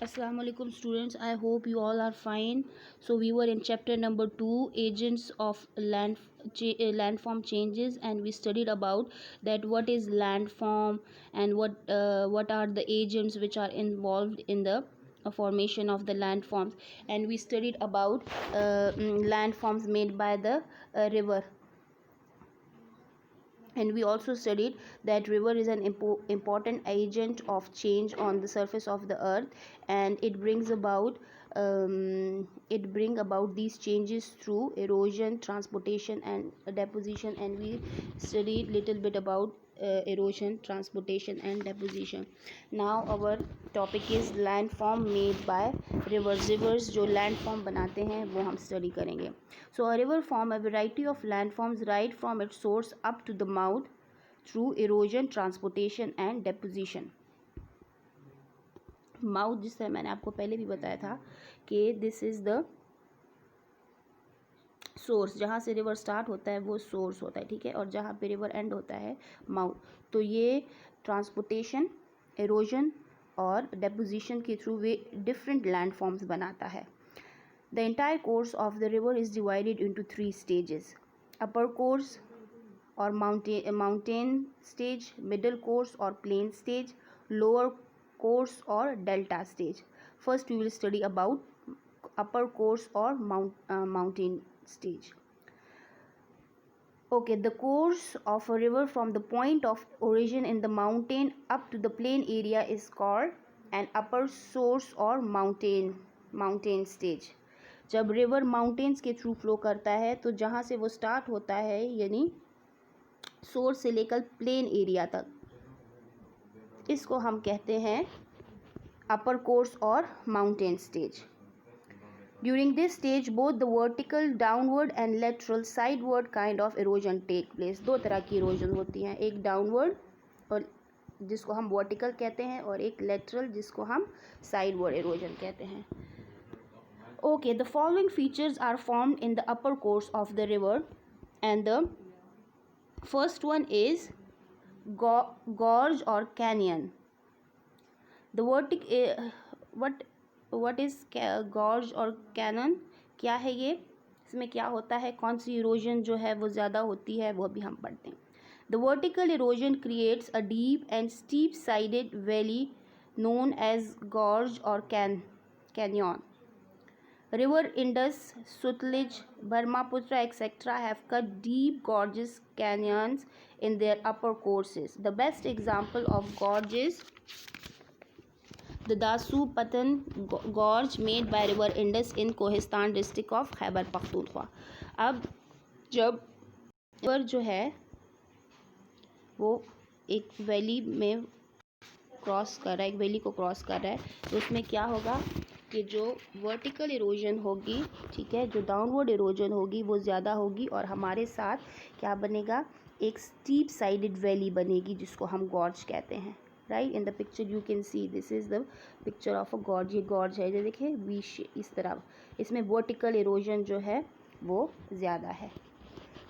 Assalamu alaikum students, I hope you all are fine. So we were in chapter number 2, agents of landform changes, and we studied about that what is landform and what are the agents which are involved in the formation of the landforms. And we studied about landforms made by the river, and we also studied that river is an important agent of change on the surface of the earth, and it brings about these changes through erosion, transportation and deposition. And we studied little bit about erosion, transportation and deposition. Now our topic is landform made by rivers जो landform बनाते हैं वो हम study करेंगे. So a river form a variety of landforms right from its source up to the mouth through erosion, transportation and deposition. Mouth जिससे मैंने आपको पहले भी बताया था कि this is the सोर्स, जहाँ से रिवर स्टार्ट होता है वो सोर्स होता है, ठीक है, और जहाँ पे रिवर एंड होता है माउथ. तो ये ट्रांसपोर्टेशन, एरोजन और डेपोजिशन के थ्रू वे डिफरेंट लैंड फॉर्म्स बनाता है. The entire course of the river is divided into 3 stages: upper course और माउंटेन स्टेज, मिडल कोर्स और प्लेन स्टेज, लोअर कोर्स और delta stage. First we will study about upper course or mountain stage. Okay, the course of a river from the point of origin in the mountain up to the plain area is called an upper source or mountain stage. जब river mountains के through flow करता है तो जहाँ से वो start होता है यानी सोर्स से लेकर प्लेन एरिया तक, इसको हम कहते हैं अपर कोर्स और mountain stage. During this stage, both the vertical downward and lateral sideward kind of erosion take place. दो तरह की erosion होती हैं, एक downward और जिसको हम vertical कहते हैं और एक lateral जिसको हम sideward erosion कहते हैं. Okay, the following features are formed in the upper course of the river, and the first one is gorge or canyon. The what is gorge और कैनन, क्या है ये, इसमें क्या होता है, कौन सी इरोजन जो है वो ज़्यादा होती है वो भी हम पढ़ते हैं. The vertical erosion creates a deep and steep sided valley known as gorge और canyon. River Indus, Sutlej, Brahmaputra etcetera have cut deep gorges canyons in their upper courses. The best example of gorge is the Dasu Patan gorge made by river Indus in Kohistan district of Khyber Pakhtunkhwa. अब जब river जो है वो एक valley में cross कर रहा है, एक वैली को क्रॉस कर रहा है, तो उसमें क्या होगा कि जो वर्टिकल इरोजन होगी, ठीक है, जो डाउनवर्ड इरोजन होगी वो ज़्यादा होगी और हमारे साथ क्या बनेगा, एक स्टीप साइडेड वैली बनेगी जिसको हम गॉर्ज कहते हैं. Right, in the picture you can see this is the picture of a gorge. ये गॉर्ज है, जो देखिए वी इस तरह, इसमें वर्टिकल इरोजन जो है वो ज़्यादा है.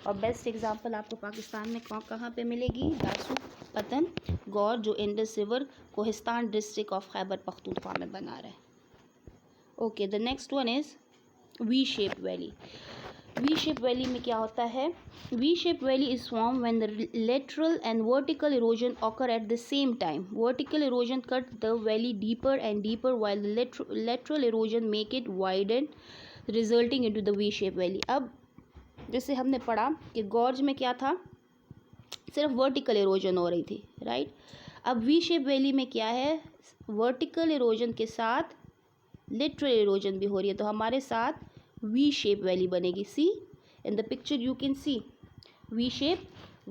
और बेस्ट एग्जांपल आपको पाकिस्तान में कहाँ पे मिलेगी, दासू पतन गॉर्ज जो Indus river Kohistan district of Khyber Pakhtunkhwa में बना रहा है. Okay, the next one is V shape valley. V shape valley में क्या होता है, V shape valley is form when the lateral and vertical erosion occur at the same time. Vertical erosion cut the valley deeper and deeper while the lateral erosion make it widen, resulting into the V shape valley. अब जैसे हमने पढ़ा कि gorge में क्या था, सिर्फ vertical erosion हो रही थी, राइट. अब वी शेप वैली में क्या है, वर्टिकल इरोजन के साथ लेटरल इरोजन भी हो रही है, तो हमारे साथ V shape valley बनेगी. See in the picture you can see V shape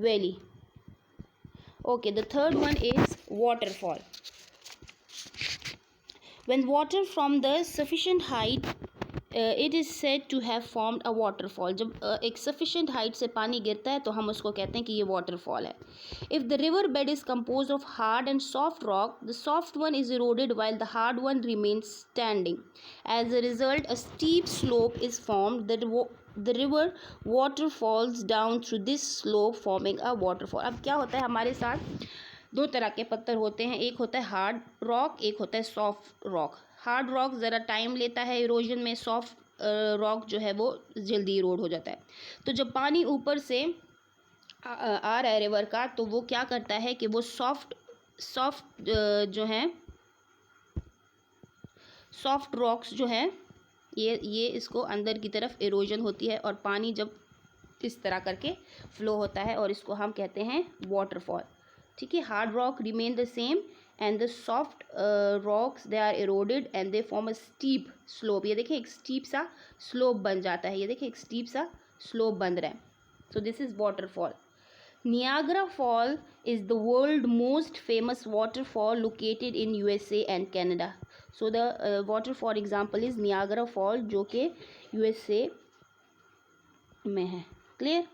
valley. Okay, the third one is waterfall. When water from the sufficient height it is said to have formed a waterfall. जब एक sufficient height से पानी गिरता है तो हम उसको कहते हैं कि ये waterfall है. If the river bed is composed of hard and soft rock, the soft one is eroded while the hard one remains standing. As a result, a steep slope is formed. The river water falls down through this slope forming a waterfall. अब क्या होता है हमारे साथ, दो तरह के पत्थर होते हैं, एक होता है हार्ड रॉक, एक होता है सॉफ्ट रॉक। हार्ड रॉक ज़रा टाइम लेता है इरोजन में, सॉफ्ट रॉक जो है वो जल्दी इरोड हो जाता है। तो जब पानी ऊपर से आ रहा है रिवर का, तो वो क्या करता है कि वो सॉफ्ट जो है सॉफ्ट रॉक्स जो है ये इसको अंदर की तरफ इरोजन होती है, और पानी जब इस तरह करके फ्लो होता है, और इसको हम कहते हैं वाटरफॉल। ठीक है, hard rock remain the same and the soft rocks they are eroded and they form a steep slope. ये देखिए एक स्टीप सा स्लोप बन जाता है, ये देखिए एक स्टीप सा स्लोप बन रहा है। So this is waterfall. Niagara Fall is the world most famous waterfall located in USA and Canada. So the waterfall example is Niagara Fall, जो कि USA में है। क्लियर?